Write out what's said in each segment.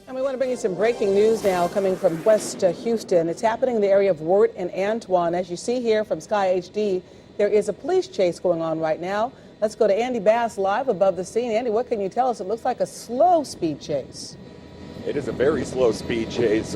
And we want to bring you some breaking news now coming from West Houston. It's happening in the area of Wirt and Antoine. As you see here from Sky HD, there is a police chase going on right now. Let's go to Andy Bass live above the scene. Andy, what can you tell us? It looks like a slow speed chase. It is a very slow speed chase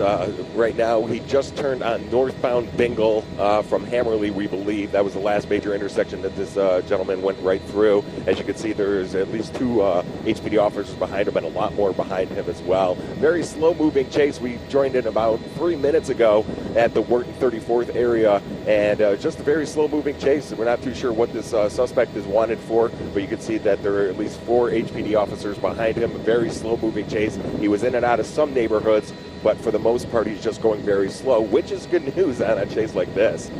right now. He just turned on northbound Bingle from Hammerly, we believe. That was the last major intersection that this gentleman went right through. As you can see, there's at least two HPD officers behind him and a lot more behind him as well. Very slow-moving chase. We joined in about 3 minutes ago at the Wharton 34th area, and just a very slow-moving chase. We're not too sure what this suspect is wanted for, but you can see that there are at least 4 HPD officers behind him. A very slow-moving chase. He was in and out of some neighborhoods, but for the most part, he's just going very slow, which is good news on a chase like this.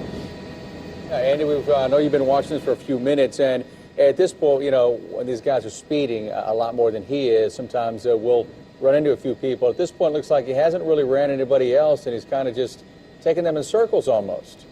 Andy, I know you've been watching this for a few minutes, and at this point, you know, when these guys are speeding a lot more than he is, sometimes we'll run into a few people. At this point, it looks like he hasn't really ran anybody else, and he's kind of just taking them in circles almost.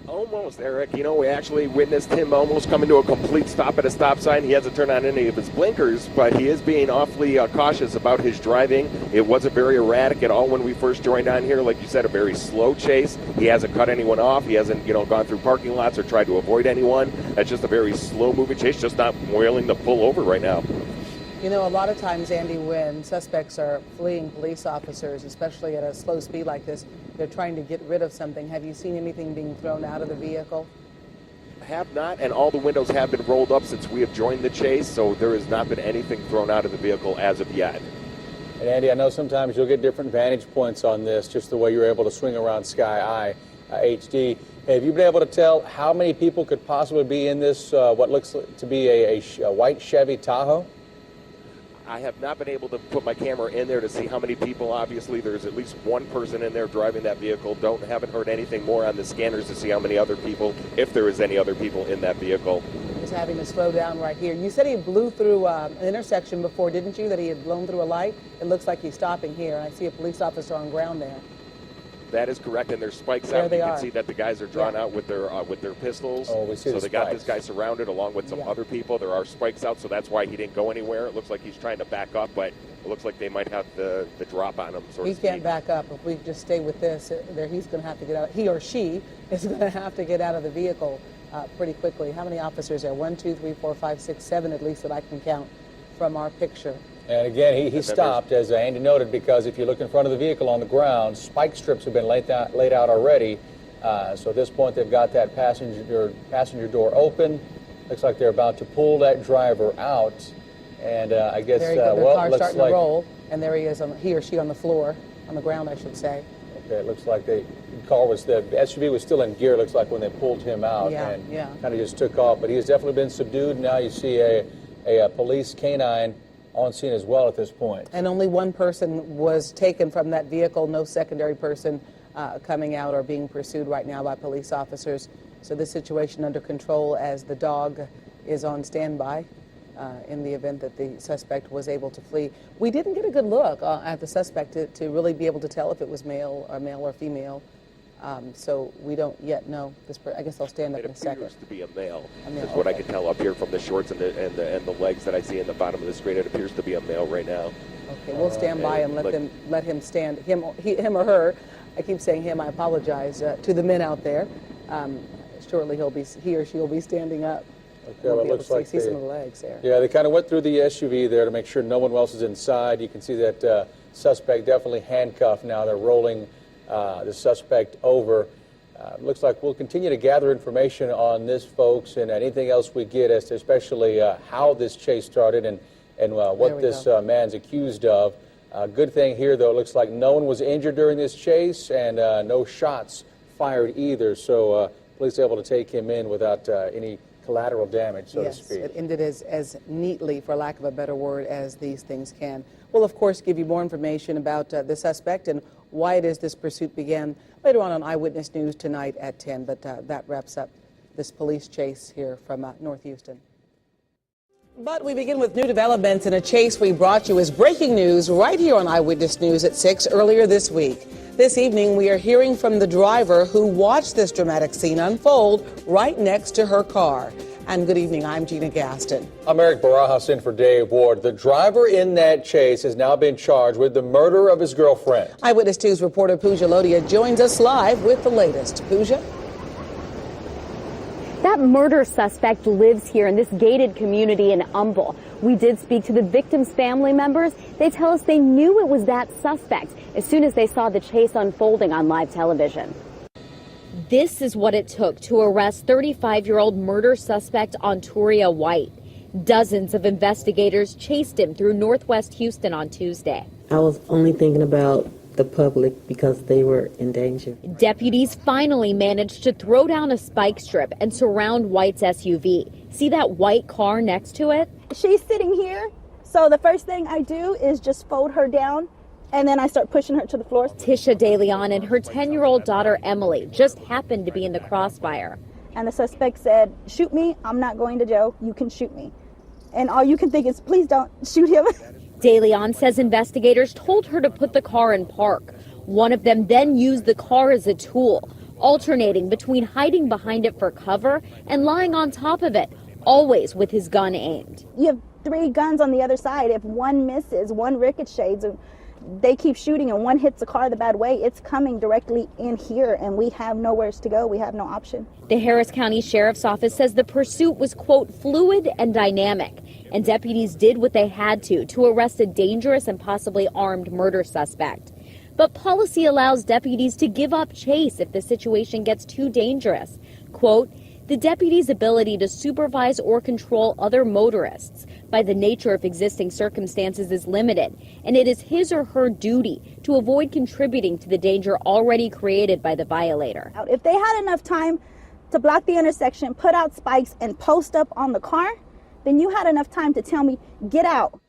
Almost, Eric. You know, we actually witnessed him almost coming to a complete stop at a stop sign. He hasn't turned on any of his blinkers, but he is being awfully cautious about his driving. It wasn't very erratic at all when we first joined on here. Like you said, a very slow chase. He hasn't cut anyone off. He hasn't, gone through parking lots or tried to avoid anyone. That's just a very slow-moving chase, just not willing to pull over right now. You know, a lot of times, Andy, when suspects are fleeing police officers, especially at a slow speed like this, they're trying to get rid of something. Have you seen anything being thrown out of the vehicle? Have not, and all the windows have been rolled up since we have joined the chase, so there has not been anything thrown out of the vehicle as of yet. And Andy, I know sometimes you'll get different vantage points on this, just the way you're able to swing around Sky HD. Have you been able to tell how many people could possibly be in this, what looks to be a white Chevy Tahoe? I have not been able to put my camera in there to see how many people. Obviously, there's at least one person in there driving that vehicle. Haven't heard anything more on the scanners to see how many other people, if there is any other people in that vehicle. He's having to slow down right here. You said he blew through an intersection before, didn't you, that he had blown through a light? It looks like he's stopping here. I see a police officer on ground there. That is correct, and there's spikes there out. They you can are. see that the guys are drawn out with their pistols. Oh, we see so the they got this guy surrounded along with some Yeah. other people. There are spikes out, so that's why he didn't go anywhere. It looks like he's trying to back up, but it looks like they might have the drop on him. He can't back up. If we just stay with this, he's going to have to get out. He or she is going to have to get out of the vehicle pretty quickly. How many officers are there? 1, 2, 3, 4, 5, 6, 7 at least that I can count from our picture. And again, he stopped, as Andy noted, because if you look in front of the vehicle on the ground, spike strips have been laid out already. So at this point, they've got that passenger door open. Looks like they're about to pull that driver out. And I guess, the car's starting to roll, and there he is, he or she on the floor, on the ground, I should say. Okay, it looks like the SUV was still in gear, looks like, when they pulled him out. And kind of just took off. But he has definitely been subdued. Now you see a police canine on scene as well at this point. And only one person was taken from that vehicle, no secondary person coming out or being pursued right now by police officers. So this situation under control as the dog is on standby in the event that the suspect was able to flee. We didn't get a good look at the suspect to really be able to tell if it was male or female. So we don't yet know. I guess I'll stand up in a second. It appears to be a male. Is what I can tell up here from the shorts and the legs that I see in the bottom of the screen. It appears to be a male right now. Okay, we'll stand by and let him stand. Him or her. I keep saying him. I apologize to the men out there. Shortly he or she will be standing up. Okay, well, it looks like see some of the legs there. Yeah, they kind of went through the SUV there to make sure no one else is inside. You can see that suspect definitely handcuffed now. They're rolling the suspect over. Looks like we'll continue to gather information on this, folks, and anything else we get as to especially how this chase started and what this man's accused of. Good thing here, though, it looks like no one was injured during this chase and no shots fired either. So police able to take him in without any collateral damage, so to speak. Yes, it ended as neatly, for lack of a better word, as these things can. We'll, of course, give you more information about the suspect and why it is this pursuit began later on Eyewitness News tonight at 10. But that wraps up this police chase here from North Houston. But we begin with new developments in a chase we brought you as breaking news right here on Eyewitness News at 6 earlier this week. This evening, we are hearing from the driver who watched this dramatic scene unfold right next to her car. And good evening, I'm Gina Gaston. I'm Eric Barajas in for Dave Ward. The driver in that chase has now been charged with the murder of his girlfriend. Eyewitness News reporter Pooja Lodia joins us live with the latest. Pooja? That murder suspect lives here in this gated community in Humble. We did speak to the victim's family members. They tell us they knew it was that suspect as soon as they saw the chase unfolding on live television. This is what it took to arrest 35-year-old murder suspect Onturia White. Dozens of investigators chased him through northwest Houston on Tuesday. I was only thinking about the public because they were in danger. Deputies finally managed to throw down a spike strip and surround White's SUV. See that white car next to it? She's sitting here, so the first thing I do is just fold her down, and then I start pushing her to the floor. Tisha De Leon and her 10-year-old daughter Emily just happened to be in the crossfire. And the suspect said, "Shoot me, I'm not going to jail, you can shoot me." And all you can think is, please don't shoot him. De Leon says investigators told her to put the car in park. One of them then used the car as a tool, alternating between hiding behind it for cover and lying on top of it, always with his gun aimed. You have 3 guns on the other side. If one misses, one ricochets, they keep shooting and one hits the car the bad way, it's coming directly in here, and we have nowhere to go. We have no option. The Harris County Sheriff's Office says the pursuit was, quote, fluid and dynamic, and deputies did what they had to arrest a dangerous and possibly armed murder suspect. But policy allows deputies to give up chase if the situation gets too dangerous. Quote, the deputy's ability to supervise or control other motorists by the nature of existing circumstances is limited, and it is his or her duty to avoid contributing to the danger already created by the violator. If they had enough time to block the intersection, put out spikes, and post up on the car, then you had enough time to tell me, get out.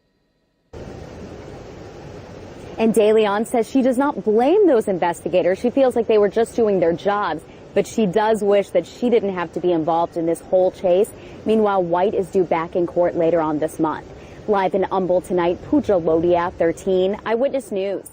And De Leon says she does not blame those investigators. She feels like they were just doing their jobs, but she does wish that she didn't have to be involved in this whole chase. Meanwhile, White is due back in court later on this month. Live in Humble tonight, Pooja Lodia, 13 Eyewitness News.